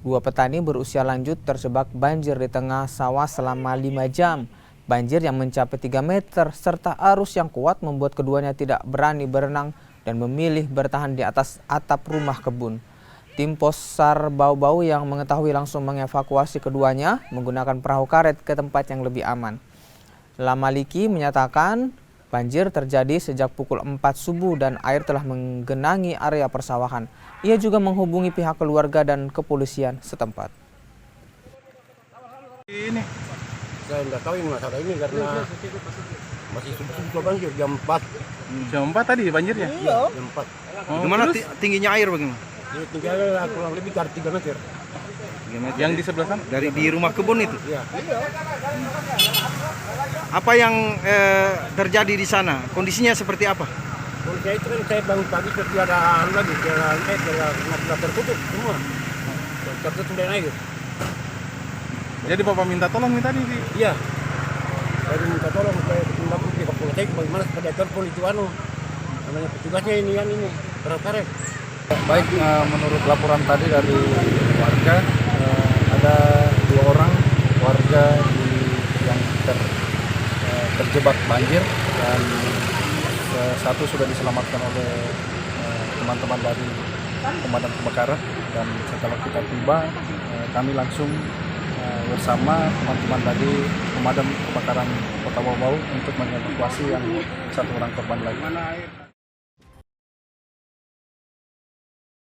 Dua petani berusia lanjut terjebak banjir di tengah sawah selama 5 jam. Banjir yang mencapai 3 meter serta arus yang kuat membuat keduanya tidak berani berenang dan memilih bertahan di atas atap rumah kebun. Tim Possar Bau-Bau yang mengetahui langsung mengevakuasi keduanya menggunakan perahu karet ke tempat yang lebih aman. Lamaliki menyatakan banjir terjadi sejak pukul 4 subuh dan air telah menggenangi area persawahan. Ia juga menghubungi pihak keluarga dan kepolisian setempat. Ini saya tidak tahu ini masalah ini karena masih subuh banjir jam 4. Jam 4 tadi banjirnya? Iya, jam 4. Gimana tingginya air bagaimana? Ini tinggal kurang lebih 3 meter. Yang di sebelah sana? Di rumah kebun itu? Iya. Apa yang terjadi di sana? Kondisinya seperti apa? Kalau saya itu kan saya bangun pagi seperti ada lagi, sudah tertutup semua. Tertutup dengan air. Jadi Bapak minta tolong nih tadi? Iya. Saya minta tolong supaya tindak pihak polisi bagaimana supaya telepon itu namanya petugasnya ini perahu karet. Baik, menurut laporan tadi dari warga, ada 2 orang warga yang terjebak banjir dan satu sudah diselamatkan oleh teman-teman dari pemadam kebakaran, dan setelah kita tiba kami langsung bersama teman-teman dari pemadam kebakaran Kota Bau-Bau untuk mengevakuasi yang 1 orang korban lagi.